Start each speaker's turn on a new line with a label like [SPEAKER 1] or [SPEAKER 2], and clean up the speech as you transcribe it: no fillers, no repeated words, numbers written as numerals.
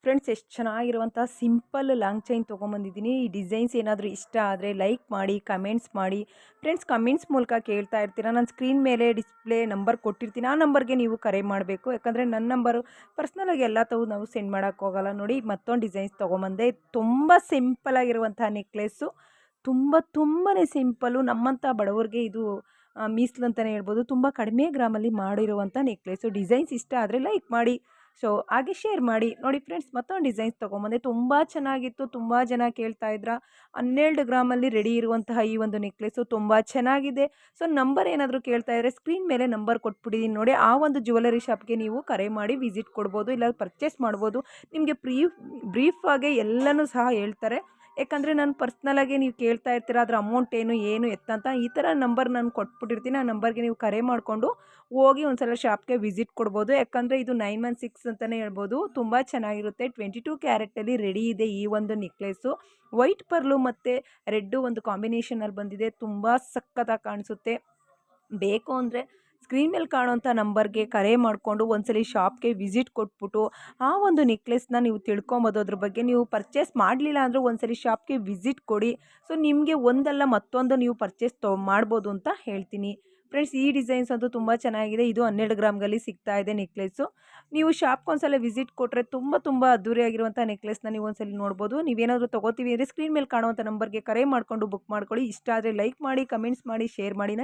[SPEAKER 1] Friends, ಎಷ್ಟು ಚೆನ್ನಾಗಿರುವಂಥ simple long chain ತೊಗೊಂಬಂದಿದ್ದೀನಿ. ಈ ಡಿಸೈನ್ಸ್ ಏನಾದರೂ ಇಷ್ಟ ಆದರೆ ಲೈಕ್ ಮಾಡಿ, ಕಮೆಂಟ್ಸ್ ಮಾಡಿ. ಫ್ರೆಂಡ್ಸ್, ಕಮೆಂಟ್ಸ್ ಮೂಲಕ ಕೇಳ್ತಾ ಇರ್ತೀರಾ. ನಾನು ಸ್ಕ್ರೀನ್ ಮೇಲೆ ಡಿಸ್ಪ್ಲೇ ನಂಬರ್ ಕೊಟ್ಟಿರ್ತೀನಿ, ಆ ನಂಬರ್ಗೆ ನೀವು ಕರೆ ಮಾಡಬೇಕು. ಯಾಕಂದರೆ ನನ್ನ ನಂಬರು ಪರ್ಸ್ನಲಾಗಿ ಎಲ್ಲ ನಾವು ಸೆಂಡ್ ಮಾಡೋಕ್ಕೋಗಲ್ಲ. ನೋಡಿ, ಮತ್ತೊಂದು ಡಿಸೈನ್ಸ್ ತೊಗೊಂಬಂದೆ. ತುಂಬ ಸಿಂಪಲಾಗಿರುವಂಥ ನೆಕ್ಲೆಸ್ಸು, ತುಂಬಾ ಸಿಂಪಲ್ಲು. ನಮ್ಮಂಥ ಬಡವರಿಗೆ ಇದು ಮೀಸಲು ಅಂತಲೇ ಹೇಳ್ಬೋದು. ತುಂಬ ಕಡಿಮೆ ಗ್ರಾಮಲ್ಲಿ ಮಾಡಿರುವಂಥ ನೆಕ್ಲೆಸ್ಸು. ಡಿಸೈನ್ಸ್ ಇಷ್ಟ ಆದರೆ ಲೈಕ್ ಮಾಡಿ, ಸೊ ಹಾಗೆ ಶೇರ್ ಮಾಡಿ. ನೋಡಿ ಫ್ರೆಂಡ್ಸ್, ಮತ್ತೊಂದು ಡಿಸೈನ್ಸ್ ತೊಗೊಂಬಂದೆ. ತುಂಬ ಚೆನ್ನಾಗಿತ್ತು. ತುಂಬ ಜನ ಕೇಳ್ತಾ ಇದ್ರ. 12 ಗ್ರಾಮಲ್ಲಿ ರೆಡಿ ಇರುವಂತಹ ಈ ಒಂದು ನೆಕ್ಲೆಸ್ಸು ತುಂಬ ಚೆನ್ನಾಗಿದೆ. ಸೊ ನಂಬರ್ ಏನಾದರೂ ಕೇಳ್ತಾ ಇದ್ದರೆ ಸ್ಕ್ರೀನ್ ಮೇಲೆ ನಂಬರ್ ಕೊಟ್ಬಿಟ್ಟಿದ್ದೀನಿ ನೋಡಿ. ಆ ಒಂದು ಜ್ಯುವೆಲರಿ ಶಾಪ್ಗೆ ನೀವು ಕರೆ ಮಾಡಿ ವಿಸಿಟ್ ಕೊಡ್ಬೋದು, ಇಲ್ಲ ಪರ್ಚೇಸ್ ಮಾಡ್ಬೋದು. ನಿಮಗೆ ಬ್ರೀಫಾಗೆ ಎಲ್ಲನೂ ಸಹ ಹೇಳ್ತಾರೆ. ಯಾಕಂದರೆ ನಾನು ಪರ್ಸ್ನಲಾಗಿ ನೀವು ಕೇಳ್ತಾ ಇರ್ತೀರ, ಅದರ ಅಮೌಂಟ್ ಏನು ಎತ್ತಂತ. ಈ ಥರ ನಂಬರ್ ನಾನು ಕೊಟ್ಬಿಟ್ಟಿರ್ತೀನಿ. ಆ ನಂಬರ್ಗೆ ನೀವು ಕರೆ ಮಾಡಿಕೊಂಡು ಹೋಗಿ ಒಂದು ಸಲ ಶಾಪ್ಗೆ ವಿಸಿಟ್ ಕೊಡ್ಬೋದು. ಯಾಕಂದರೆ ಇದು 916 ಅಂತಲೇ ಹೇಳ್ಬೋದು. ತುಂಬ ಚೆನ್ನಾಗಿರುತ್ತೆ. 22 ಕ್ಯಾರೆಟಲ್ಲಿ ರೆಡಿ ಇದೆ ಈ ಒಂದು ನೆಕ್ಲೆಸ್ಸು. ವೈಟ್ ಪರ್ಲು ಮತ್ತು ರೆಡ್ಡು ಒಂದು ಕಾಂಬಿನೇಷನಲ್ಲಿ ಬಂದಿದೆ. ತುಂಬ ಸಖತ್ತಾಗಿ ಕಾಣಿಸುತ್ತೆ. ಬೇಕು ಅಂದರೆ ಸ್ಕ್ರೀನ್ ಮೇಲೆ ಕಾಣುವಂಥ ನಂಬರ್ಗೆ ಕರೆ ಮಾಡಿಕೊಂಡು ಒಂದ್ಸಲಿ ಶಾಪ್ಗೆ ವಿಸಿಟ್ ಕೊಟ್ಬಿಟ್ಟು ಆ ಒಂದು ನೆಕ್ಲೆಸ್ನ ನೀವು ತಿಳ್ಕೊಬೋದು. ಅದ್ರ ಬಗ್ಗೆ ನೀವು ಪರ್ಚೇಸ್ ಮಾಡಲಿಲ್ಲ ಅಂದರೂ ಒಂದ್ಸಲಿ ಶಾಪ್ಗೆ ವಿಸಿಟ್ ಕೊಡಿ. ಸೊ ನಿಮಗೆ ಒಂದಲ್ಲ ಮತ್ತೊಂದು ನೀವು ಪರ್ಚೇಸ್ ಮಾಡ್ಬೋದು ಅಂತ ಹೇಳ್ತೀನಿ. ಫ್ರೆಂಡ್ಸ್, ಈ ಡಿಸೈನ್ಸ್ ಅಂತೂ ತುಂಬ ಚೆನ್ನಾಗಿದೆ. ಇದು 12 ಗ್ರಾಮ್ಗಳಲ್ಲಿ ಸಿಗ್ತಾ ಇದೆ ನೆಕ್ಲೆಸ್ಸು. ನೀವು ಶಾಪ್ಗೆ ಒಂದ್ಸಲ ವಿಸಿಟ್ ಕೊಟ್ಟರೆ ತುಂಬ ಅದ್ದೂರಿಯಾಗಿರುವಂಥ ನೆಕ್ಲೆಸ್ನ ನೀವು ಒಂದ್ಸಲ ನೋಡ್ಬೋದು. ನೀವೇನಾದರೂ ತೊಗೋತೀವಿ ಅಂದರೆ ಸ್ಕ್ರೀನ್ ಮೇಲೆ ಕಾಣುವಂಥ ನಂಬರ್ಗೆ ಕರೆ ಮಾಡಿಕೊಂಡು ಬುಕ್ ಮಾಡ್ಕೊಳ್ಳಿ. ಇಷ್ಟ ಆದರೆ ಲೈಕ್ ಮಾಡಿ, ಕಮೆಂಟ್ಸ್ ಮಾಡಿ, ಶೇರ್ ಮಾಡಿ.